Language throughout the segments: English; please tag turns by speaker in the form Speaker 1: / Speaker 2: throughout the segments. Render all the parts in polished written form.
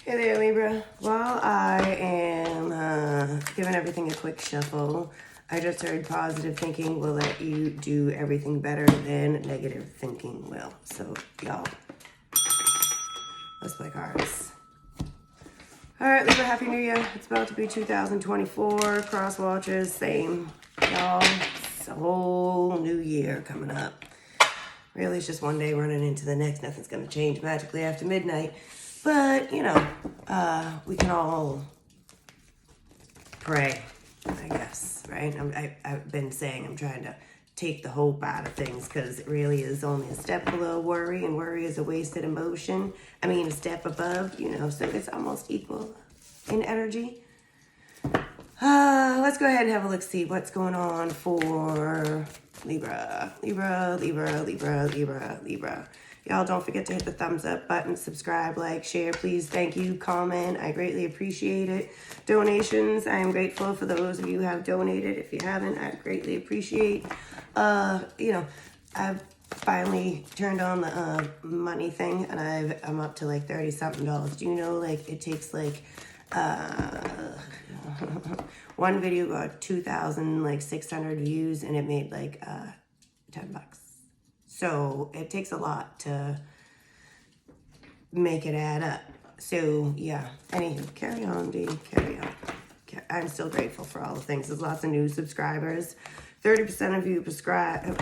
Speaker 1: Hey there, Libra. While I am giving everything a quick shuffle, I just heard positive thinking will let you do everything better than negative thinking will. So, y'all, let's play cards. All right, Libra, Happy New Year. It's about to be 2024. Cross watches, same. Y'all, it's a whole new year coming up. Really, it's just one day running into the next. Nothing's going to change magically after midnight. But, you know, we can all pray, I guess, right? I've been saying I'm trying to take the hope out of things because it really is only a step below worry, and worry is a wasted emotion. I mean, a step above, you know, so it's almost equal in energy. Let's go ahead and have a look, see what's going on for Libra. Y'all don't forget to hit the thumbs up button, subscribe, like, share, please, thank you, comment. I greatly appreciate it. Donations, I am grateful for those of you who have donated. If you haven't, I greatly appreciate. You know, I've finally turned on the money thing, and I'm up to like $30-something. Do you know, like, it takes like one video got 2,600 views, and it made like $10. So it takes a lot to make it add up. So yeah, anywho, carry on, D, carry on. I'm still grateful for all the things. There's lots of new subscribers. 30% of you subscribed.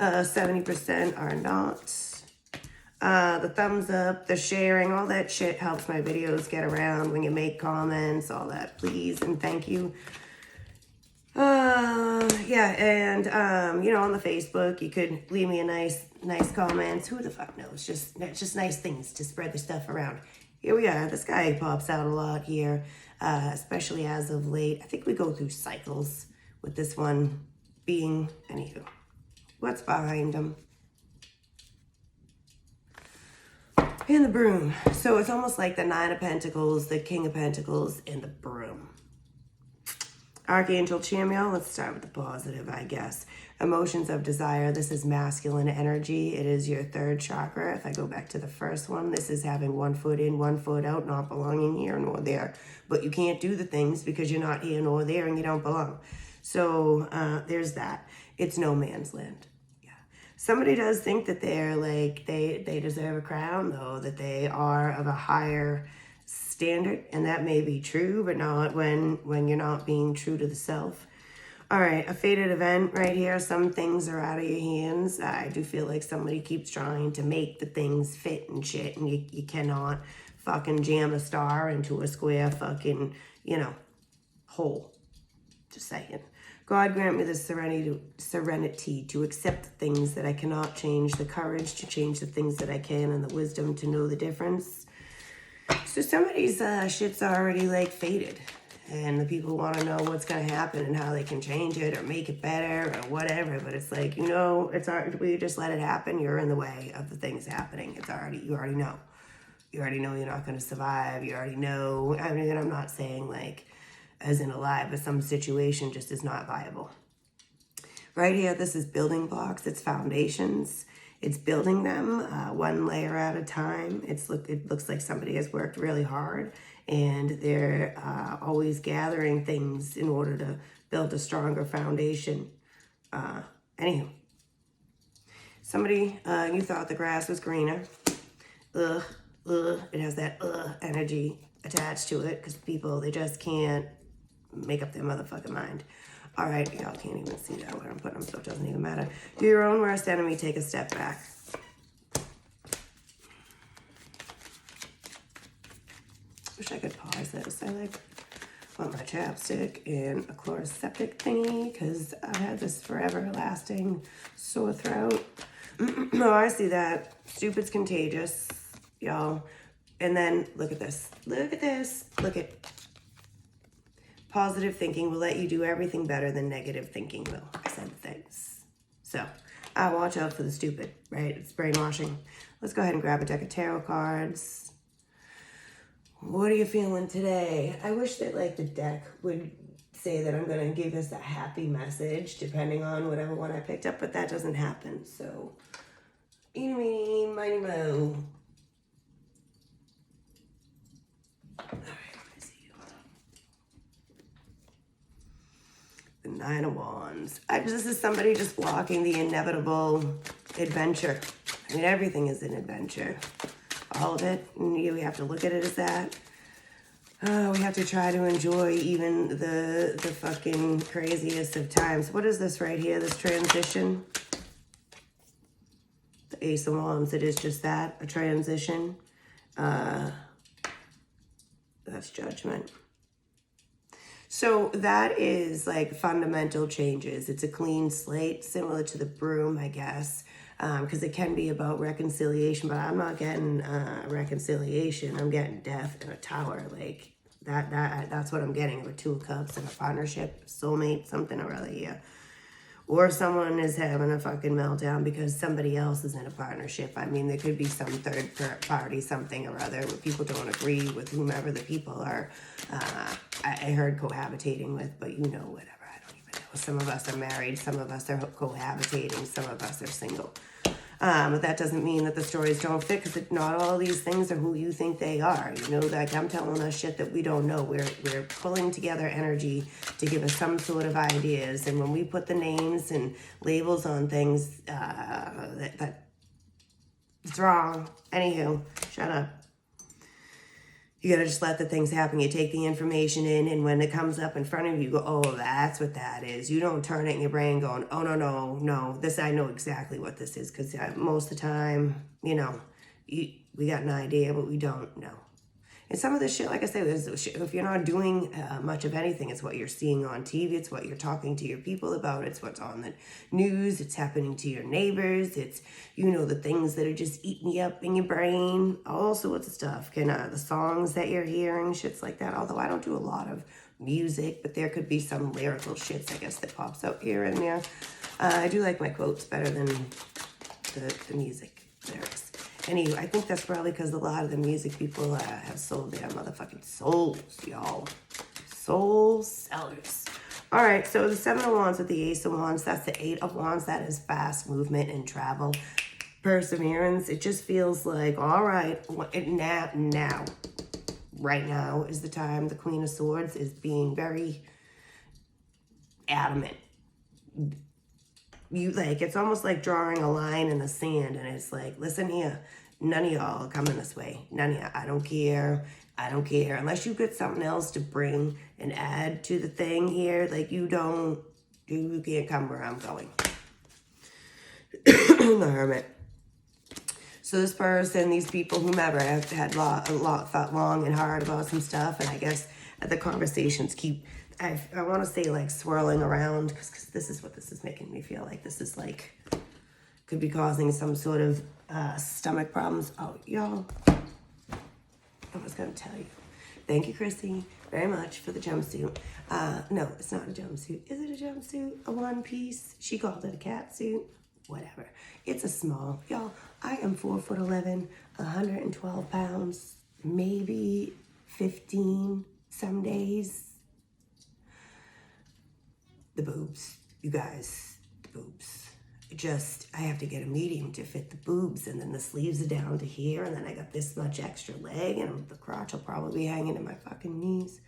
Speaker 1: 70% are not. The thumbs up, the sharing, all that shit helps my videos get around when you make comments, all that, please and thank you. Yeah, and you know, on the Facebook, you could leave me a nice comments. Who the fuck knows? Just nice things to spread the stuff around. Here we are. This guy pops out a lot here, especially as of late. I think we go through cycles with this one being, anywho, what's behind him? And the broom. So it's almost like the Nine of Pentacles, the King of Pentacles, and the broom. Archangel Chamuel, let's start with the positive, I guess. Emotions of desire, this is masculine energy. It is your third chakra. If I go back to the first one, this is having one foot in, one foot out, not belonging here nor there. But you can't do the things because you're not here nor there and you don't belong. So there's that. It's no man's land. Yeah. Somebody does think that they're like, they deserve a crown, though, that they are of a higher standard, and that may be true, but not when you're not being true to the self. All right, a fated event right here. Some things are out of your hands. I do feel like somebody keeps trying to make the things fit and shit, and you cannot fucking jam a star into a square fucking, you know, hole. Just saying. God grant me the serenity to accept the things that I cannot change, the courage to change the things that I can, and the wisdom to know the difference. So somebody's shit's already like fated, and the people want to know what's going to happen and how they can change it or make it better or whatever. But it's like, you know, it's already, we just let it happen. You're in the way of the things happening. It's already, you already know. You already know you're not going to survive. You already know. I mean, I'm not saying like as in alive, but some situation just is not viable. Right here, this is building blocks. It's foundations. It's building them one layer at a time. It looks like somebody has worked really hard, and they're always gathering things in order to build a stronger foundation. Anywho, somebody, you thought the grass was greener. It has that energy attached to it because people, they just can't make up their motherfucking mind. All right, y'all can't even see that where I'm putting them, so it doesn't even matter. Do your own worst enemy, take a step back. Wish I could pause this. I like want my chapstick and a Chloraseptic thingy because I had this forever lasting sore throat. Oh, I see that. Stupid's contagious, y'all. And then look at this. Look at this. Look at. Positive thinking will let you do everything better than negative thinking will. I said things. So, watch out for the stupid, right? It's brainwashing. Let's go ahead and grab a deck of tarot cards. What are you feeling today? I wish that, like, the deck would say that I'm going to give us a happy message, depending on whatever one I picked up, but that doesn't happen. So, eeny, meeny, miny, moe. Nine of Wands. This is somebody just blocking the inevitable adventure. I mean, everything is an adventure. All of it. And we have to look at it as that. We have to try to enjoy even the fucking craziest of times. What is this right here? This transition? The Ace of Wands. It is just that. A transition. That's Judgment. So that is like fundamental changes. It's a clean slate, similar to the broom, I guess, because it can be about reconciliation, but I'm not getting reconciliation. I'm getting death in a tower. Like that's what I'm getting, with Two of Cups and a partnership, soulmate, something or other here. Or someone is having a fucking meltdown because somebody else is in a partnership. I mean, there could be some third party, something or other, where people don't agree with whomever the people are. I heard cohabitating with, but whatever. I don't even know. Some of us are married. Some of us are cohabitating. Some of us are single. But that doesn't mean that the stories don't fit, because not all these things are who you think they are. Like I'm telling us shit that we don't know. We're pulling together energy to give us some sort of ideas. And when we put the names and labels on things, that's wrong. Anywho, shut up. You gotta just let the things happen. You take the information in, and when it comes up in front of you, you go, oh, that's what that is. You don't turn it in your brain going, oh, no, this, I know exactly what this is. Because most of the time, we got an idea, but we don't know. And some of this shit, like I said, if you're not doing much of anything, it's what you're seeing on TV. It's what you're talking to your people about. It's what's on the news. It's happening to your neighbors. It's, the things that are just eating you up in your brain. All sorts of stuff. The songs that you're hearing, shits like that. Although I don't do a lot of music, but there could be some lyrical shits, I guess, that pops out here and there. I do like my quotes better than the music lyrics. Anyway, I think that's probably because a lot of the music people have sold their motherfucking souls, y'all. Soul sellers. All right, so the Seven of Wands with the Ace of Wands, that's the Eight of Wands. That is fast movement and travel. Perseverance. It just feels like, all right, now, right now is the time. The Queen of Swords is being very adamant. It's almost like drawing a line in the sand, and it's like, listen here, none of y'all are coming this way. None of y'all. I don't care. Unless you get something else to bring and add to the thing here, you can't come where I'm going. The Hermit. So this person, these people, whomever, have had thought long and hard about some stuff, and I guess the conversations keep, I want to say swirling around, because this is what this is making me feel like. This is could be causing some sort of stomach problems. Oh, y'all, I was going to tell you. Thank you, Chrissy, very much for the jumpsuit. No, it's not a jumpsuit. Is it a jumpsuit? A one piece? She called it a cat suit. Whatever. It's a small. Y'all, I am 4'11", 112 pounds, maybe 15 some days. The boobs, you guys, the boobs. I have to get a medium to fit the boobs, and then the sleeves are down to here, and then I got this much extra leg, and the crotch will probably be hanging to my fucking knees.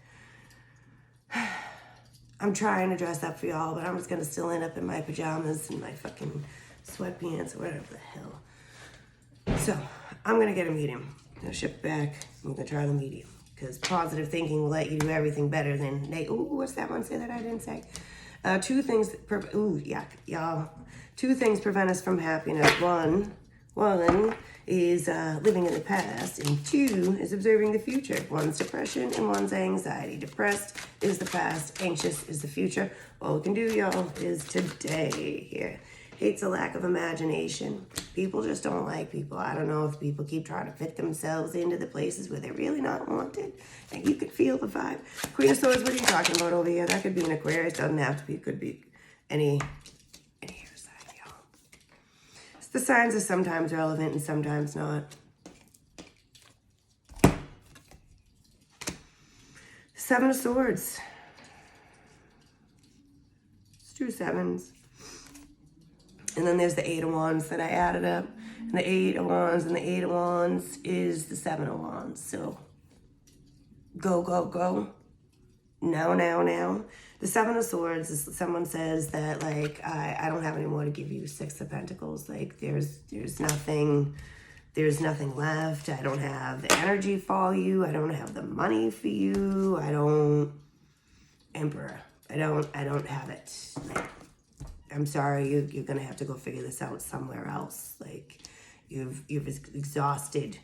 Speaker 1: I'm trying to dress up for y'all, but I'm just gonna still end up in my pajamas and my fucking sweatpants or whatever the hell. So, I'm gonna get a medium. I'll ship it back. I'm gonna try the medium, because positive thinking will let you do everything better than, what's that one say that I didn't say? Two things, y'all. Two things prevent us from happiness. One is living in the past, and two is observing the future. One's depression and one's anxiety. Depressed is the past, anxious is the future. All we can do, y'all, is today here. Hates a lack of imagination. People just don't like people. I don't know if people keep trying to fit themselves into the places where they're really not wanted. And you can feel the vibe. Queen of Swords, what are you talking about over here? That could be an Aquarius. Doesn't have to be. It could be any air sign, y'all. The signs are sometimes relevant and sometimes not. Seven of Swords. It's two sevens. And then there's the Eight of Wands that I added up. And the Eight of Wands and the Eight of Wands is the Seven of Wands. So, go, go, go. Now. The Seven of Swords is someone says that like I don't have any more to give you. Six of Pentacles. Like there's nothing left. I don't have the energy for you. I don't have the money for you. I don't Emperor. I don't have it. I'm sorry, you're gonna have to go figure this out somewhere else. Like you've exhausted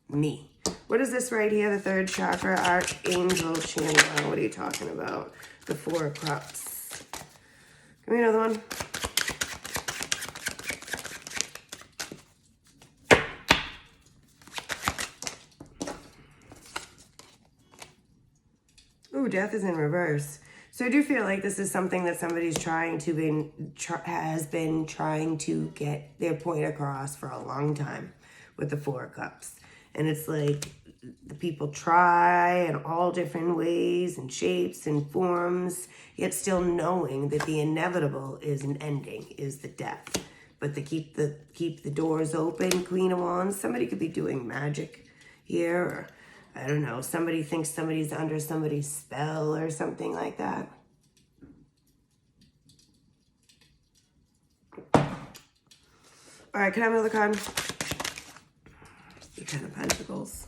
Speaker 1: me. What is this right here? The third chakra, Archangel Channel. What are you talking about? The Four of Cups. Give me another one. Ooh, Death is in reverse. So I do feel like this is something that somebody's has been trying to get their point across for a long time with the Four of Cups. And it's like the people try in all different ways and shapes and forms, yet still knowing that the inevitable is an ending, is the death. But to keep the doors open, Queen of Wands, somebody could be doing magic here, or I don't know, somebody thinks somebody's under somebody's spell or something like that. All right, can I have another card? The Ten of Pentacles.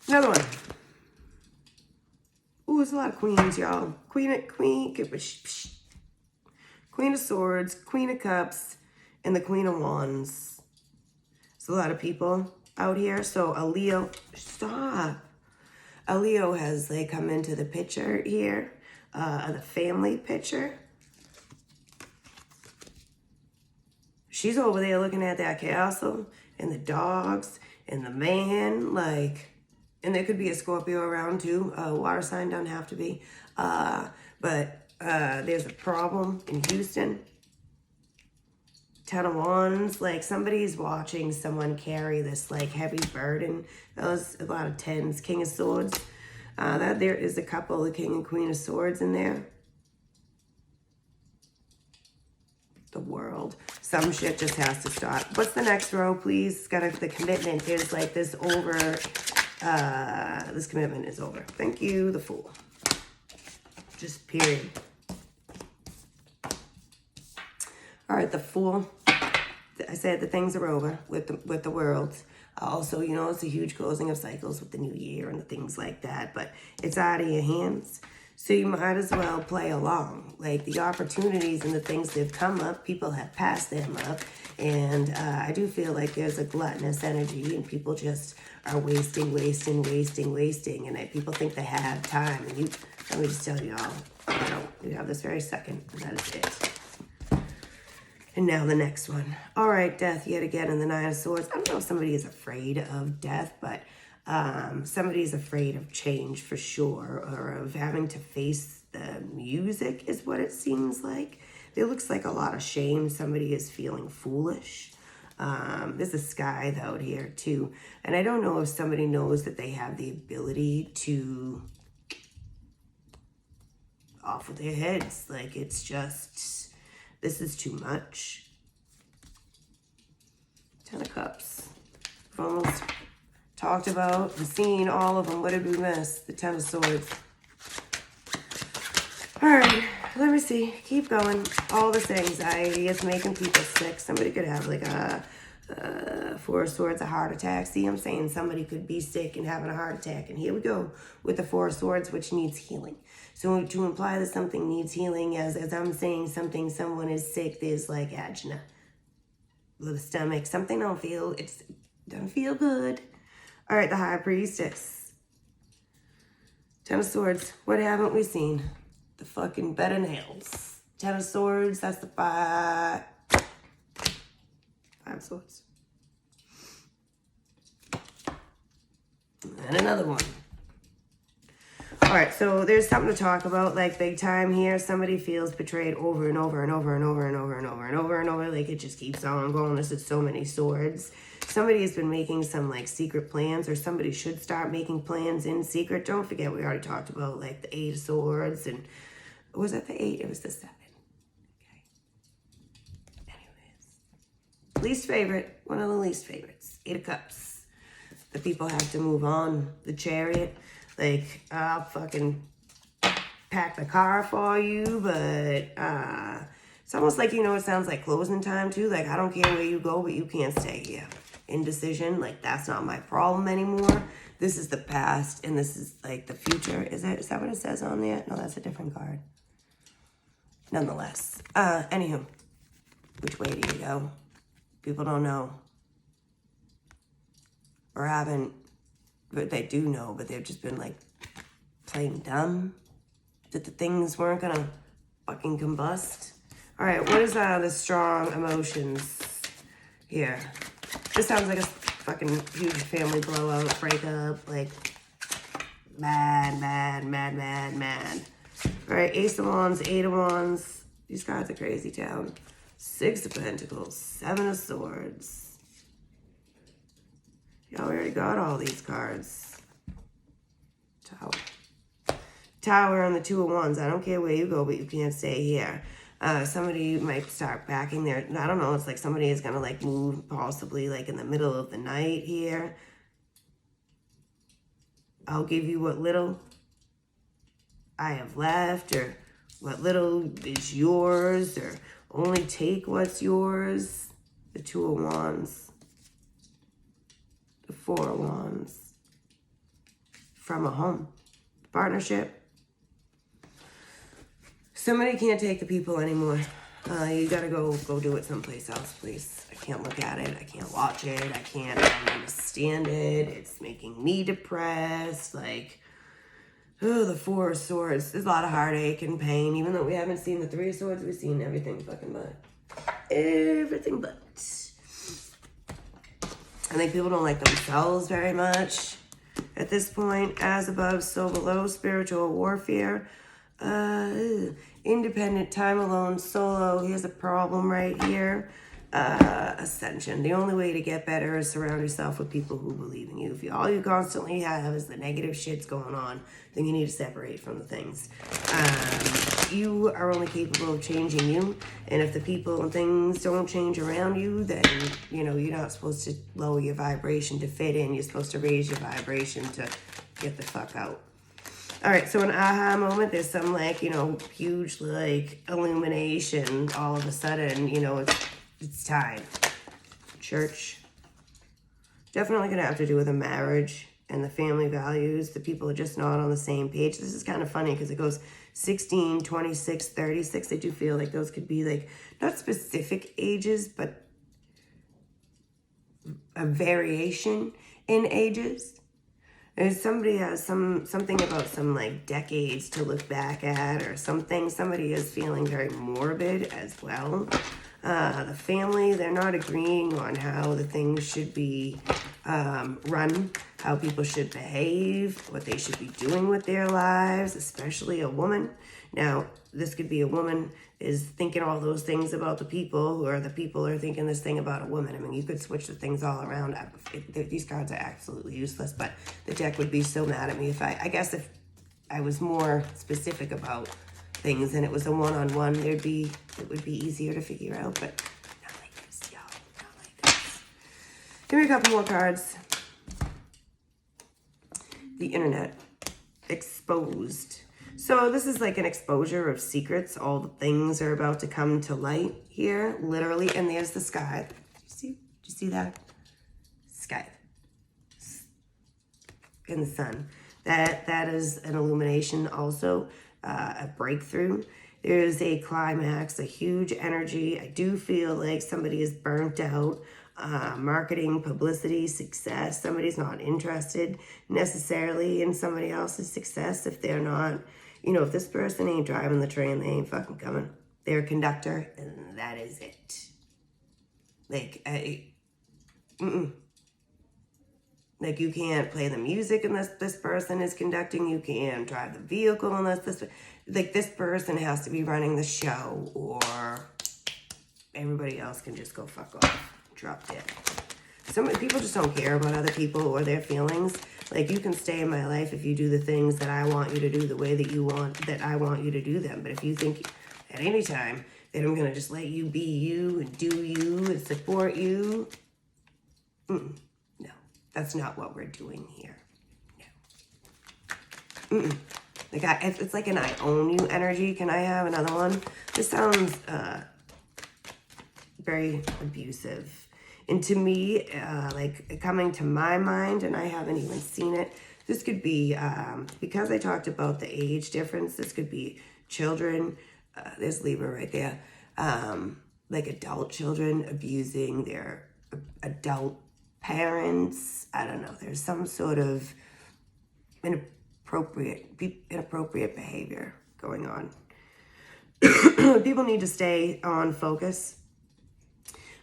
Speaker 1: Another one. Ooh, there's a lot of queens, y'all. Queen of Swords, Queen of Cups, and the Queen of Wands. There's a lot of people out here. So a Leo, stop. A Leo has like come into the picture here, the family picture. She's over there looking at that castle and the dogs and the man, like, and there could be a Scorpio around too. Water sign doesn't have to be. But there's a problem in Houston. Ten of Wands, like somebody's watching someone carry this like heavy burden. That was a lot of tens. King of Swords. That there is a couple, the King and Queen of Swords in there. The World. Some shit just has to stop. What's the next row, please? Got the commitment. There's like this over. This commitment is over. Thank you, the Fool. Just period. All right, the Fool. I said the things are over with the World. Also, you know, it's a huge closing of cycles with the new year and the things like that. But it's out of your hands. So you might as well play along. Like the opportunities and the things that have come up, people have passed them up. And I do feel like there's a gluttonous energy and people just are wasting. And people think they have time. And let me just tell you all, you know, you have this very second, and that is it. And now the next one. All right, death yet again in the Nine of Swords. I don't know if somebody is afraid of death, but somebody's afraid of change for sure, or of having to face the music is what it seems like. There looks like a lot of shame. Somebody is feeling foolish. There's a sky out here too. And I don't know if somebody knows that they have the ability to off with their heads. Like it's just, this is too much. Ten of Cups. We've almost talked about and seen all of them. What did we miss? The Ten of Swords. All right, let me see. Keep going. All this anxiety is making people sick. Somebody could have like a Four of Swords, a heart attack. See, I'm saying somebody could be sick and having a heart attack. And here we go with the Four of Swords, which needs healing. So to imply that something needs healing, as I'm saying someone is sick, there's like agina with the stomach. Something doesn't feel good. All right, the High Priestess. Ten of Swords. What haven't we seen? The fucking bed of nails. Ten of Swords. That's the Five of Swords. And another one. All right, so there's something to talk about, like big time here. Somebody feels betrayed over and over and over and over and over and over and over and over. Like it just keeps on going. This is so many swords. Somebody has been making some like secret plans, or somebody should start making plans in secret. Don't forget, we already talked about like the Eight of Swords, and was that the 8? It was the 7. Okay. Anyways, least favorite, one of the least favorites. 8 of Cups. The people have to move on. The Chariot, like, I'll fucking pack the car for you, but it's almost like, you know, it sounds like closing time too. Like, I don't care where you go, but you can't stay here. Indecision, like, that's not my problem anymore. This is the past, and this is like the future. Is that what it says on there? No, that's a different card. Nonetheless, anywho, which way do you go? People don't know, or haven't, but they do know, but they've just been like playing dumb. That the things weren't gonna fucking combust. All right, what is the strong emotions here? This sounds like a fucking huge family blowout, breakup, like mad. All right, Ace of Wands, Eight of Wands. These cards are crazy town. Six of Pentacles, Seven of Swords. Y'all already got all these cards. Tower and the Two of Wands. I don't care where you go, but you can't stay here. Somebody might start backing their, I don't know, it's like somebody is going to like move possibly like in the middle of the night here. I'll give you what little I have left, or what little is yours, or only take what's yours. The Two of Wands. The Four of Wands. From a home. Partnership. Somebody can't take the people anymore. You gotta go do it someplace else, please. I can't look at it. I can't watch it. I can't understand it. It's making me depressed. Like, oh, the Four of Swords. There's a lot of heartache and pain. Even though we haven't seen the Three of Swords, we've seen everything fucking but. Everything but. I think people don't like themselves very much at this point. As above, so below. Spiritual warfare. Independent, time alone, solo. Here's a problem right here. Ascension. The only way to get better is surround yourself with people who believe in you. If all you constantly have is the negative shit's going on, then you need to separate from the things. You are only capable of changing you, and if the people and things don't change around you, then, you know, you're not supposed to lower your vibration to fit in. You're supposed to raise your vibration to get the fuck out. All right, so an aha moment, there's some, like, you know, huge, like, illumination all of a sudden, you know, it's time. Church. Definitely going to have to do with a marriage and the family values. The people are just not on the same page. This is kind of funny because it goes 16, 26, 36. I do feel like those could be, like, not specific ages, but a variation in ages. If somebody has something about some like decades to look back at or something, somebody is feeling very morbid as well. The family, they're not agreeing on how the things should be run, how people should behave, what they should be doing with their lives, especially a woman. Now, this could be a woman is thinking all those things about the people, or the people are thinking this thing about a woman. I mean, you could switch the things all around. These cards are absolutely useless, but the deck would be so mad at me if I guess if I was more specific about things and it was a one-on-one, it would be easier to figure out, but not like this, y'all, not like this. Give me a couple more cards. The internet. Exposed. So this is like an exposure of secrets. All the things are about to come to light here, literally. And there's the sky. Did you see that? Sky. And the sun. That is an illumination also, a breakthrough. There's a climax, a huge energy. I do feel like somebody is burnt out. Marketing, publicity, success. Somebody's not interested necessarily in somebody else's success if they're not, you know, if this person ain't driving the train, they ain't fucking coming. They're a conductor, and that is it. Like, like, you can't play the music unless this person is conducting. You can't drive the vehicle unless this person has to be running the show, or everybody else can just go fuck off. Drop dead. Some people just don't care about other people or their feelings. Like, you can stay in my life if you do the things that I want you to do the way that I want you to do them. But if you think at any time that I'm going to just let you be you and do you and support you, no. That's not what we're doing here. No. It's like an I own you energy. Can I have another one? This sounds very abusive. And to me, like coming to my mind, and I haven't even seen it, this could be, because I talked about the age difference, this could be children, there's Libra right there, like adult children abusing their adult parents. I don't know, there's some sort of inappropriate behavior going on. People need to stay on focus,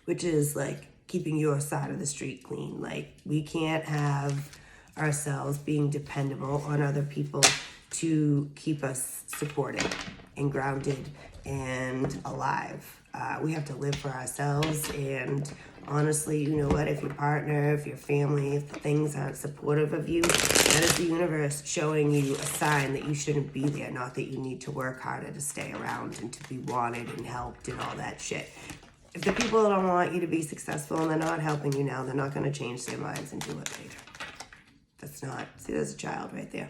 Speaker 1: which is like keeping your side of the street clean. Like, we can't have ourselves being dependable on other people to keep us supported and grounded and alive. We have to live for ourselves. And honestly, you know what? If your partner, if your family, if things aren't supportive of you, that is the universe showing you a sign that you shouldn't be there, not that you need to work harder to stay around and to be wanted and helped and all that shit. If the people don't want you to be successful and they're not helping you now, they're not going to change their minds and do it later. That's not, see, there's a child right there.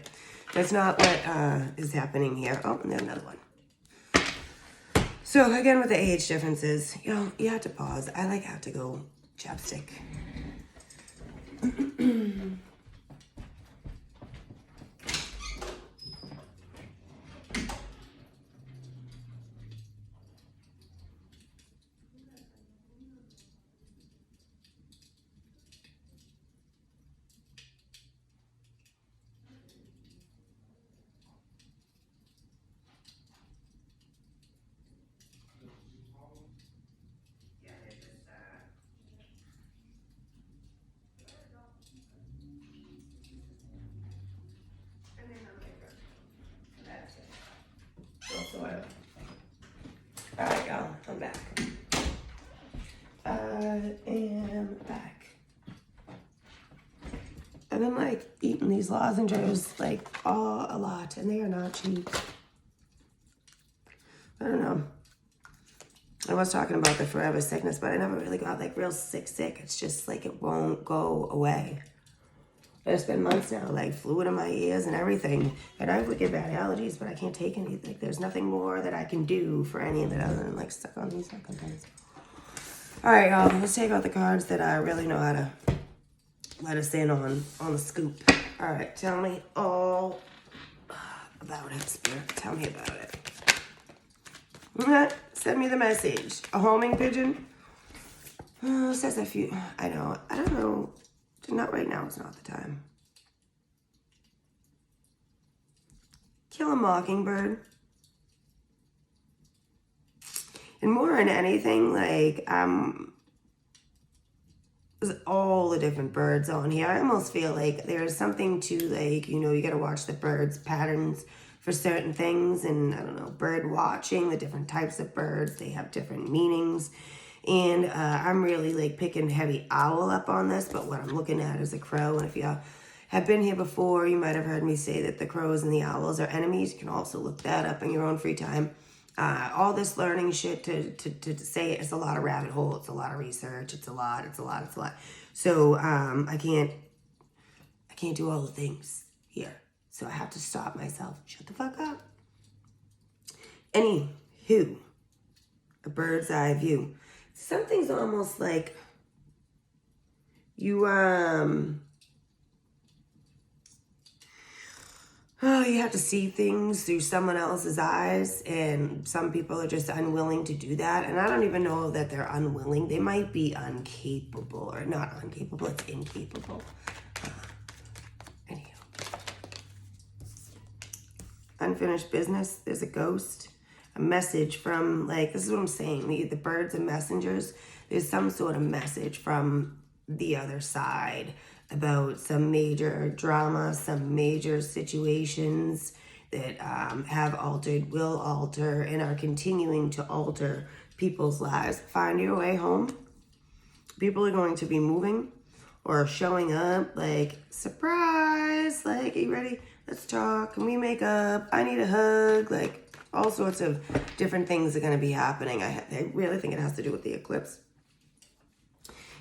Speaker 1: That's not what is happening here. Oh, and there's another one. So again, with the age differences, you know, you have to pause. I like have to go chapstick. Alright, y'all, I'm back. I am back. I've been like eating these lozenges like a lot, and they are not cheap. I don't know. I was talking about the forever sickness, but I never really got like real sick. It's just like it won't go away. It's been months now, like fluid in my ears and everything. And I would get bad allergies, but I can't take any. Like, there's nothing more that I can do for any of it other than like suck on these fucking things. All right, y'all. Let's take out the cards that I really know how to let us in on the scoop. All right, tell me all about it, Spirit. Tell me about it. Send me the message. A homing pigeon? Says a few. I don't know. Not right now is not the time. Kill a mockingbird. And more than anything, like, there's all the different birds on here. I almost feel like there's something to, like, you know, you gotta watch the birds' patterns for certain things. And, I don't know, bird watching, the different types of birds, they have different meanings. And I'm really like picking heavy owl up on this, but what I'm looking at is a crow. And if y'all have been here before, you might have heard me say that the crows and the owls are enemies. You can also look that up in your own free time. All this learning shit to say it's a lot of rabbit hole. It's a lot of research. It's a lot. So I can't do all the things here. So I have to stop myself. Shut the fuck up. Anywho, a bird's eye view. Something's almost like you, you have to see things through someone else's eyes, and some people are just unwilling to do that. And I don't even know that they're unwilling. They might be incapable, or not incapable, it's incapable. Anyhow. Unfinished business, there's a ghost. A message from, like, this is what I'm saying, the birds and messengers. There's some sort of message from the other side about some major drama, some major situations that have altered, will alter, and are continuing to alter people's lives. Find your way home. People are going to be moving or showing up, like, surprise, like, are you ready? Let's talk. Can we make up? I need a hug. Like, all sorts of different things are going to be happening. I really think it has to do with the eclipse.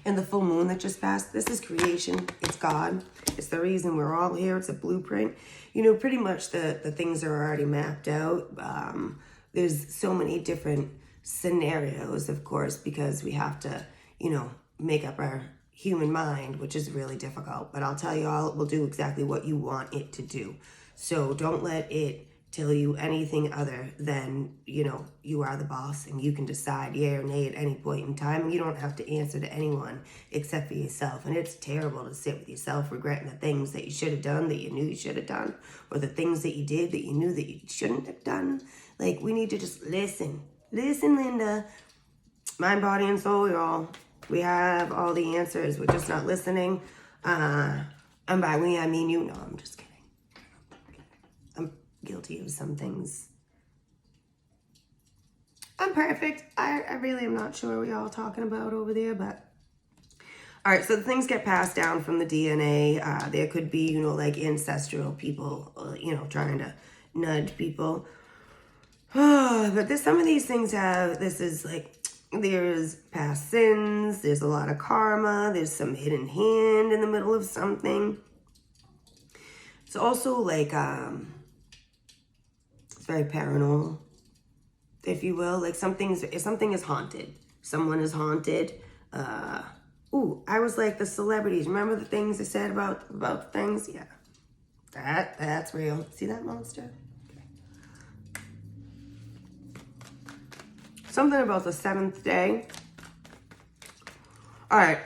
Speaker 1: And the full moon that just passed, this is creation. It's God. It's the reason we're all here. It's a blueprint. You know, pretty much the things are already mapped out. There's so many different scenarios, of course, because we have to, you know, make up our human mind, which is really difficult. But I'll tell you all, it will do exactly what you want it to do. So don't let it tell you anything other than, you know, you are the boss and you can decide yay or nay at any point in time. You don't have to answer to anyone except for yourself. And it's terrible to sit with yourself regretting the things that you should have done, that you knew you should have done, or the things that you did that you knew that you shouldn't have done. Like, we need to just listen. Listen, Linda. Mind, body, and soul, y'all. We have all the answers. We're just not listening. And by we, I mean you. No, I'm just kidding. I'm guilty of some things. I'm perfect. I really am not sure what y'all talking about over there, but all right, so the things get passed down from the DNA. There could be, you know, like ancestral people, you know, trying to nudge people. But some of these things have, this is like, there's past sins, there's a lot of karma, there's some hidden hand in the middle of something. It's also like, it's very paranormal, if you will. Like something is haunted. Someone is haunted. Ooh, I was like the celebrities. Remember the things they said about things? Yeah, that's real. See that monster? Something about the seventh day. All right.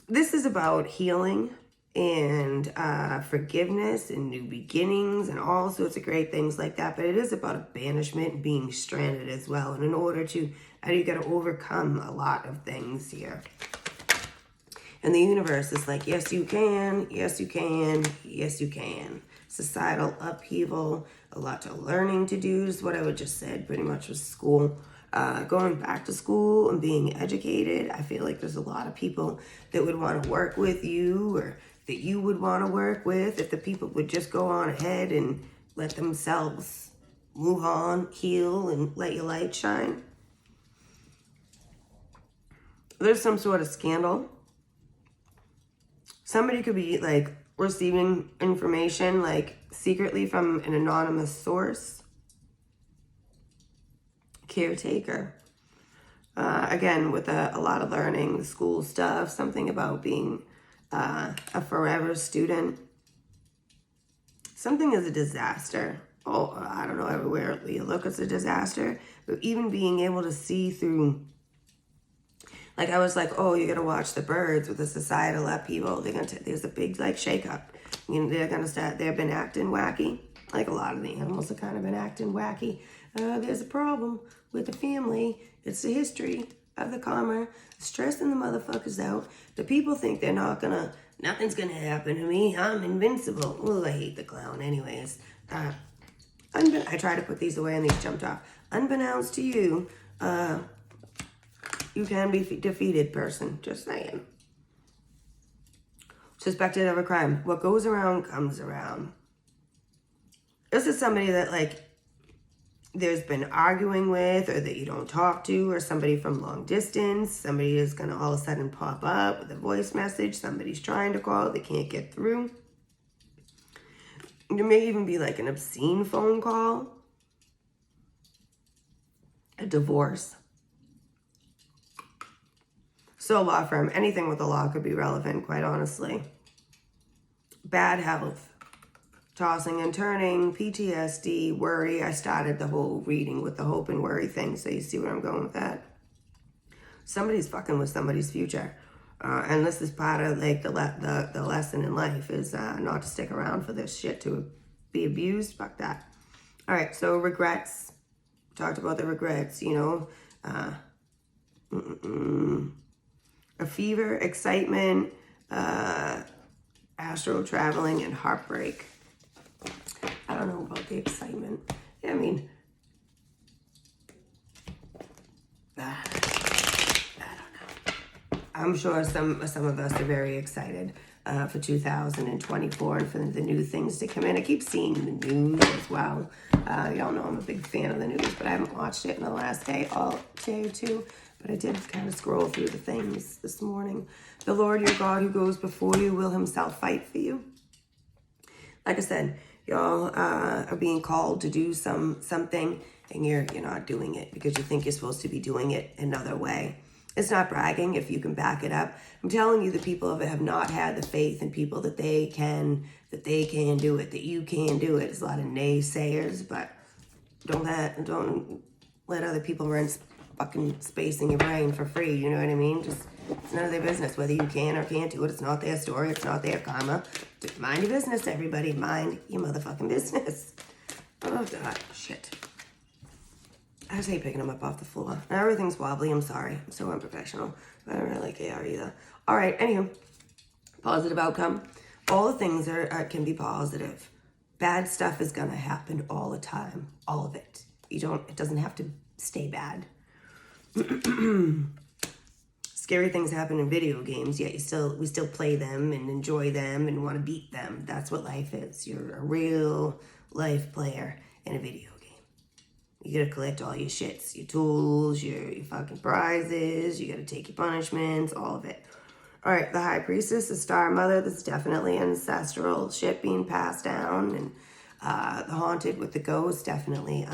Speaker 1: This is about healing and forgiveness and new beginnings and all sorts of great things like that. But it is about a banishment and being stranded as well. And in order to, you got to overcome a lot of things here. And the universe is like, yes, you can. Yes, you can. Yes, you can. Societal upheaval, a lot of learning to do is what I would just said pretty much with school. Going back to school and being educated. I feel like there's a lot of people that would want to work with you, or that you would want to work with, if the people would just go on ahead and let themselves move on, heal, and let your light shine. There's some sort of scandal. Somebody could be like receiving information like secretly from an anonymous source. Caretaker. Again, with a lot of learning, school stuff, something about being a forever student. Something is a disaster. Oh, I don't know, everywhere you look, it's a disaster. But even being able to see through, like I was like, oh, you're gonna watch the birds with the societal upheaval. There's a big like shakeup. You know, they're gonna start. They've been acting wacky. Like a lot of the animals have kind of been acting wacky. There's a problem with the family. It's the history of the karma, stressing the motherfuckers out. The people think they're nothing's gonna happen to me. I'm invincible. Oh, I hate the clown. Anyways, I tried to put these away and these jumped off. Unbeknownst to you, you can be defeated, person. Just saying. Suspected of a crime. What goes around comes around. This is somebody that like there's been arguing with, or that you don't talk to, or somebody from long distance. Somebody is going to all of a sudden pop up with a voice message. Somebody's trying to call, they can't get through. There may even be like an obscene phone call. A divorce. So law firm, anything with the law could be relevant, quite honestly. Bad health. Tossing and turning, PTSD, worry. I started the whole reading with the hope and worry thing, so you see where I'm going with that. Somebody's fucking with somebody's future. And this is part of like the lesson in life is not to stick around for this shit to be abused. Fuck that. All right, so regrets. Talked about the regrets, you know. A fever, excitement, astral traveling, and heartbreak. I don't know about the excitement. Yeah, I mean, I don't know. I'm sure some of us are very excited for 2024 and for the new things to come in. I keep seeing the news as well. Y'all know I'm a big fan of the news, but I haven't watched it in the last day or two. But I did kind of scroll through the things this morning. The Lord your God who goes before you will himself fight for you. Like I said, y'all are being called to do something, and you're not doing it because you think you're supposed to be doing it another way. It's not bragging if you can back it up. I'm telling you, the people of it have not had the faith in people that they can do it, that you can do it. There's a lot of naysayers, but don't let other people run fucking space in your brain for free. You know what I mean? Just, it's none of their business whether you can or can't do it. It's not their story. It's not their karma. Just mind your business, everybody. Mind your motherfucking business. Oh, God. Shit. I just hate picking them up off the floor. Now everything's wobbly. I'm sorry. I'm so unprofessional. I don't really care either. All right. Anywho, positive outcome. All the things can be positive. Bad stuff is going to happen all the time. All of it. It doesn't have to stay bad. Scary things happen in video games, yet we still play them and enjoy them and want to beat them. That's what life is. You're a real life player in a video game. You gotta collect all your shits, your tools, your fucking prizes. You gotta take your punishments, all of it. All right, the High Priestess, the Star Mother. This is definitely ancestral shit being passed down, and the Haunted with the ghost, definitely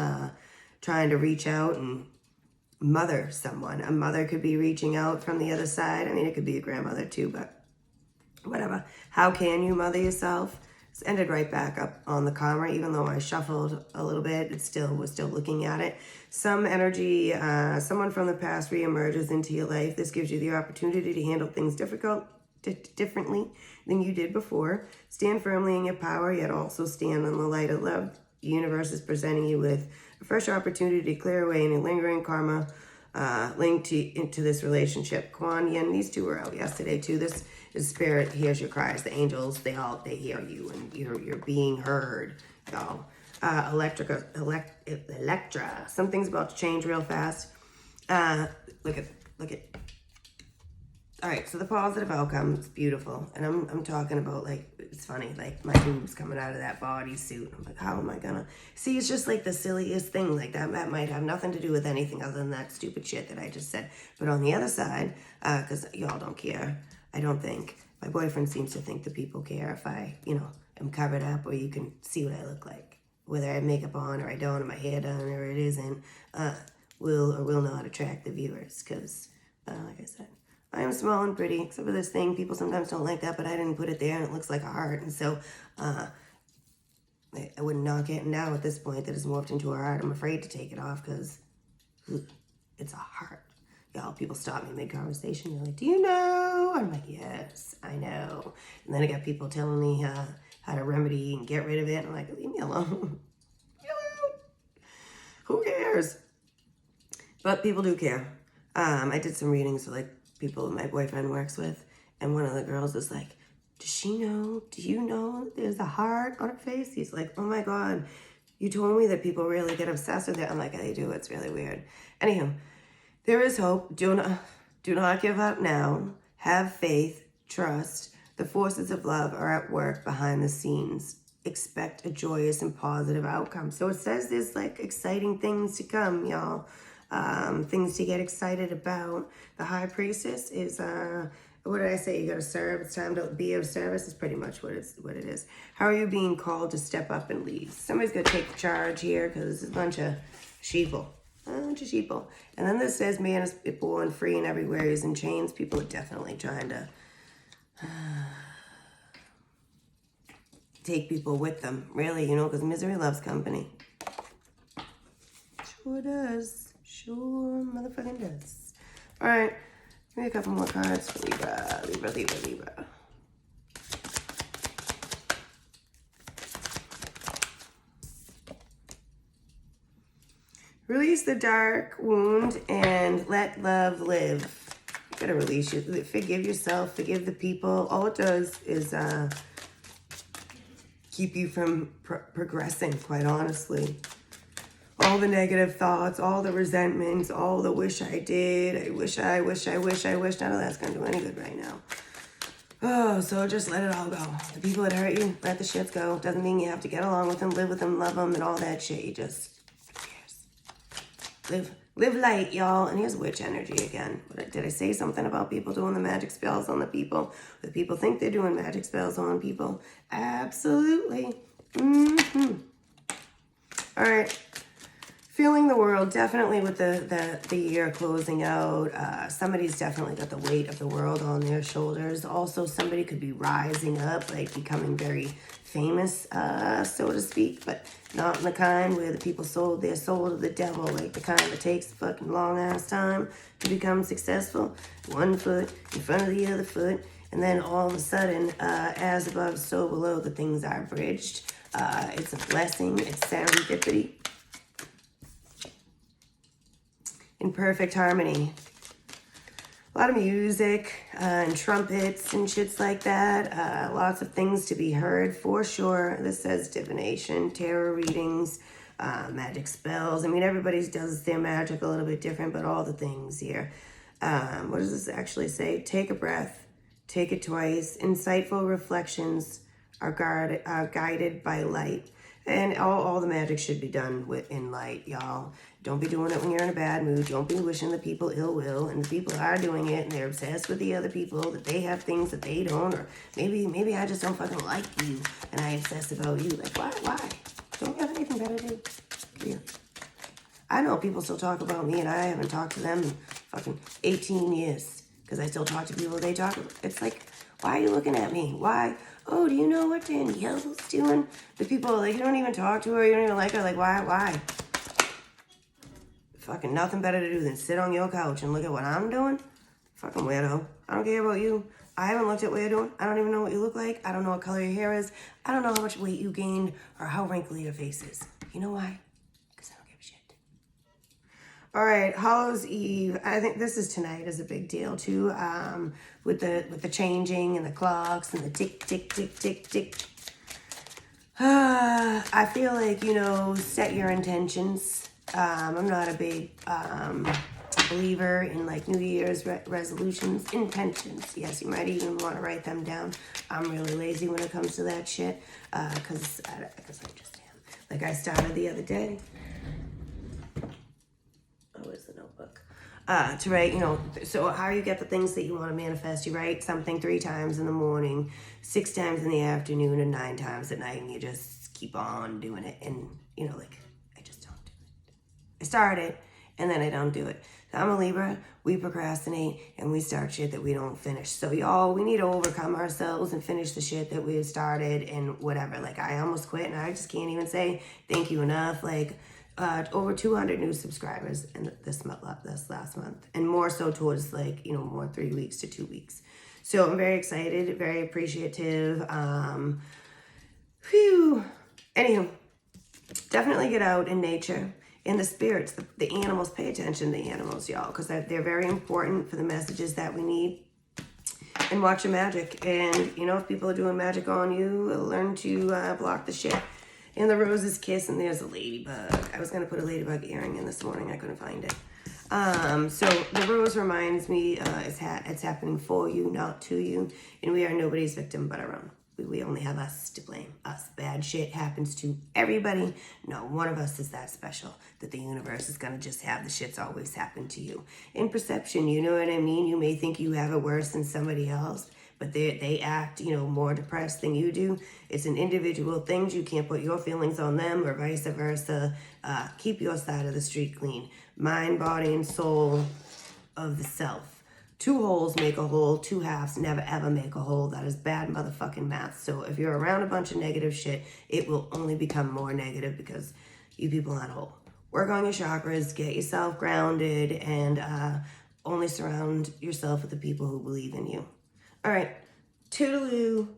Speaker 1: trying to reach out and mother someone. A mother could be reaching out from the other side. I mean, it could be a grandmother too, but whatever. How can you mother yourself? It's ended right back up on the karma, even though I shuffled a little bit. We're still looking at it. Some energy, someone from the past reemerges into your life. This gives you the opportunity to handle things differently than you did before. Stand firmly in your power, yet also stand on the light of love. The universe is presenting you with a fresh opportunity to clear away any lingering karma linked into this relationship. Kuan Yin, these two were out yesterday too. This is spirit hears your cries. The angels, they hear you, and you're being heard, y'all. Electra. Something's about to change real fast. Look at. All right, so the positive outcome is beautiful, and I'm talking about, like, it's funny, like my boobs coming out of that bodysuit. I'm like, how am I gonna see? It's just like the silliest thing, like that might have nothing to do with anything other than that stupid shit that I just said. But on the other side, because y'all don't care, I don't think. My boyfriend seems to think that people care if I, am covered up, or you can see what I look like, whether I have makeup on or I don't, or my hair done or it isn't. Will or will not attract the viewers, because, like I said, I am small and pretty, except for this thing. People sometimes don't like that, but I didn't put it there, and it looks like a heart. And so I would knock it now at this point that it's morphed into a heart. I'm afraid to take it off because it's a heart. Y'all, people stop me mid-conversation. They're like, do you know? I'm like, yes, I know. And then I got people telling me how to remedy and get rid of it. I'm like, leave me alone. Who cares? But people do care. I did some readings for, like, people my boyfriend works with, and one of the girls was like, do you know there's a heart on her face? He's like, oh my God, you told me that people really get obsessed with it. I'm like, they do, it's really weird. Anywho, there is hope. Do not give up now. Have faith, trust. The forces of love are at work behind the scenes. Expect a joyous and positive outcome. So it says there's, like, exciting things to come, y'all. Things to get excited about. The High Priestess is, what did I say? You got to serve. It's time to be of service. Is pretty much what it is. How are you being called to step up and lead? Somebody's got to take charge here, because it's a bunch of sheeple. And then this says, man is born free and everywhere he's in chains. People are definitely trying to take people with them, really, because misery loves company. Sure does. Sure motherfucking does. All right, give me a couple more cards for Libra. Release the dark wound and let love live. You gotta release it. Forgive yourself, forgive the people. All it does is keep you from progressing, quite honestly. All the negative thoughts, all the resentments, all the wish I did, I wish. None of that's gonna do any good right now. Oh, so just let it all go. The people that hurt you, let the shits go. Doesn't mean you have to get along with them, live with them, love them, and all that shit. You just, who cares? Live light, y'all. And here's witch energy again. Did I say something about people doing the magic spells on the people? The people think they're doing magic spells on people. Absolutely. Mm-hmm. All right. Feeling the world, definitely with the year closing out. Somebody's definitely got the weight of the world on their shoulders. Also, somebody could be rising up, like becoming very famous, so to speak, but not in the kind where the people sold their soul to the devil, like the kind that takes a fucking long ass time to become successful. One foot in front of the other foot, and then all of a sudden, as above, so below, the things are bridged. It's a blessing. It's serendipity. In perfect harmony. A lot of music and trumpets and shits like that. Lots of things to be heard for sure. This says divination, tarot readings, magic spells. I mean, everybody does their magic a little bit different, but all the things here. What does this actually say? Take a breath. Take it twice. Insightful reflections are guided by light. And all the magic should be done in light, y'all. Don't be doing it when you're in a bad mood. Don't be wishing the people ill will. And the people are doing it, and they're obsessed with the other people, that they have things that they don't. Or maybe I just don't fucking like you, and I obsess about you. Like, why? Don't you have anything better to do? Yeah. I know people still talk about me, and I haven't talked to them in fucking 18 years. Because I still talk to people they talk about. It's like, why are you looking at me? Why? Oh, do you know what Danielle's doing? The people, like, you don't even talk to her. You don't even like her. Like, why? Fucking nothing better to do than sit on your couch and look at what I'm doing? Fucking weirdo. I don't care about you. I haven't looked at what you're doing. I don't even know what you look like. I don't know what color your hair is. I don't know how much weight you gained or how wrinkly your face is. You know why? Because I don't give a shit. All right, Hallows Eve. I think this is tonight is a big deal too. With the changing and the clocks and the tick, tick, tick, tick, tick. I feel like, set your intentions. I'm not a big believer in like New Year's resolutions. Intentions. Yes, you might even want to write them down. I'm really lazy when it comes to that shit. Because I just am. Like I started the other day. Where's the notebook? To write, so how you get the things that you want to manifest. You write something 3 times in the morning, 6 times in the afternoon, and 9 times at night, and you just keep on doing it. And, I just don't do it. I start it, and then I don't do it. So I'm a Libra. We procrastinate, and we start shit that we don't finish. So, y'all, we need to overcome ourselves and finish the shit that we've started and whatever. Like, I almost quit, and I just can't even say thank you enough. Like, over 200 new subscribers in this last month, and more so towards more 3 weeks to 2 weeks. So I'm very excited, very appreciative. Anywho, definitely get out in nature, in the spirits, the animals. Pay attention to the animals, y'all, because they're very important for the messages that we need. And watch your magic. And if people are doing magic on you, learn to block the shit. And the roses kiss, and there's a ladybug. I was going to put a ladybug earring in this morning. I couldn't find it. So the rose reminds me it's happening for you, not to you. And we are nobody's victim but our own. We only have us to blame. Us. Bad shit happens to everybody. No one of us is that special that the universe is going to just have the shits always happen to you. In perception, you know what I mean? You may think you have it worse than somebody else, but they act, more depressed than you do. It's an individual thing. You can't put your feelings on them or vice versa. Keep your side of the street clean. Mind, body, and soul of the self. 2 wholes make a whole. 2 halves never ever make a whole. That is bad motherfucking math. So if you're around a bunch of negative shit, it will only become more negative because you people aren't whole. Work on your chakras, get yourself grounded, and only surround yourself with the people who believe in you. All right, toodaloo,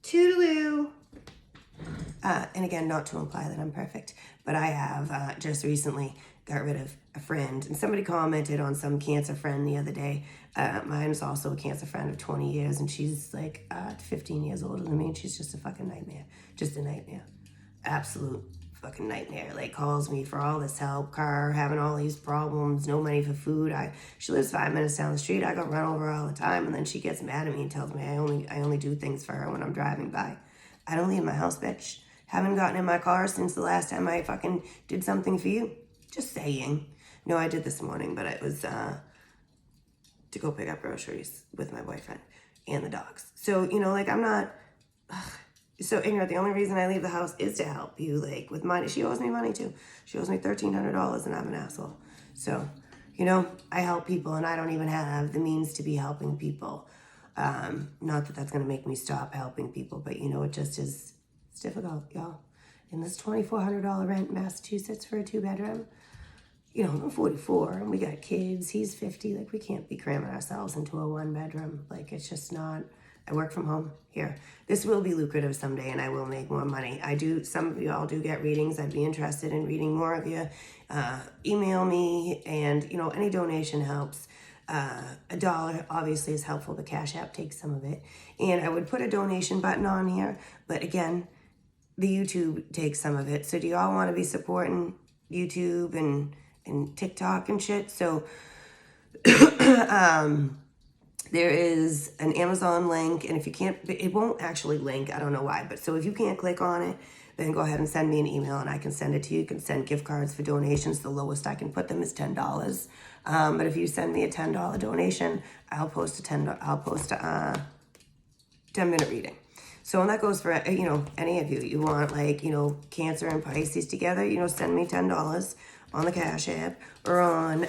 Speaker 1: toodaloo. And again, not to imply that I'm perfect, but I have just recently got rid of a friend. And somebody commented on some cancer friend the other day. Mine is also a cancer friend of 20 years, and she's like 15 years older than me, and she's just a fucking nightmare. Just a nightmare. Absolute fucking nightmare. Like, calls me for all this help, car, having all these problems, no money for food. She lives 5 minutes down the street. I go run over all the time, and then she gets mad at me and tells me I only do things for her when I'm driving by. I don't leave my house, bitch. Haven't gotten in my car since the last time I fucking did something for you. Just saying. No, I did this morning, but it was to go pick up groceries with my boyfriend and the dogs. So, you know, like I'm not so ignorant. The only reason I leave the house is to help you, like with money. She owes me money too. She owes me $1,300 and I'm an asshole. So, you know, I help people and I don't even have the means to be helping people. Not that that's going to make me stop helping people, but you know, it just is, it's difficult, y'all. In this $2,400 rent in Massachusetts for a 2-bedroom, you know, I'm 44 and we got kids. He's 50. Like, we can't be cramming ourselves into a 1-bedroom. Like, it's just not. I work from home here. This will be lucrative someday and I will make more money. Some of you all do get readings. I'd be interested in reading more of you. Email me, and, you know, any donation helps. $1 obviously is helpful. The Cash App takes some of it. And I would put a donation button on here. But again, the YouTube takes some of it. So do y'all want to be supporting YouTube and TikTok and shit? So there is an Amazon link, and if you can't, it won't actually link. I don't know why, but so if you can't click on it, then go ahead and send me an email and I can send it to you. You can send gift cards for donations. The lowest I can put them is $10. But if you send me a $10 donation, I'll post a 10-minute reading. So, and that goes for, you know, any of you. You want, like, you know, Cancer and Pisces together, you know, send me $10 on the Cash App or on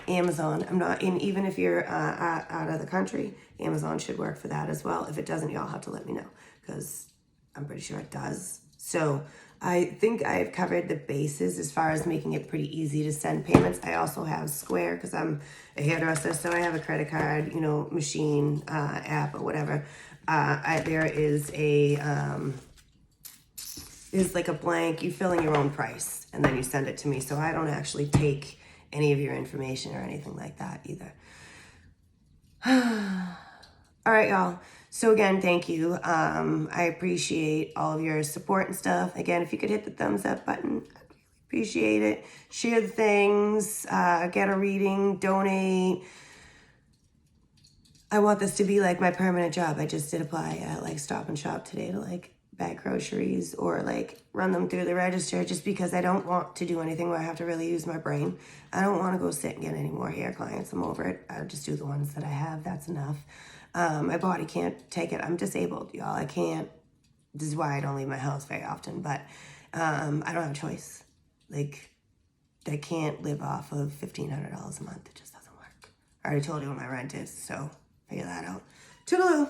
Speaker 1: Amazon. I'm not in, even if you're out of the country, Amazon should work for that as well. If it doesn't, y'all have to let me know, because I'm pretty sure it does. So I think I've covered the bases as far as making it pretty easy to send payments. I also have Square because I'm a hairdresser, so I have a credit card, you know, machine, app or whatever. There is is like a blank, you fill in your own price and then you send it to me. So I don't actually take any of your information or anything like that either. All right, y'all. So again, thank you. I appreciate all of your support and stuff. Again, if you could hit the thumbs up button, I'd really appreciate it. Share the things, get a reading, donate. I want this to be like my permanent job. I just did apply at like Stop and Shop today to like bag groceries or like run them through the register, just because I don't want to do anything where I have to really use my brain. I don't want to go sit and get any more hair clients. I'm over it. I'll just do the ones that I have. That's enough. My body can't take it. I'm disabled, y'all. I can't. This is why I don't leave my house very often, but I don't have a choice. Like, I can't live off of $1,500 a month. It just doesn't work. I already told you what my rent is, so figure that out. Toodaloo.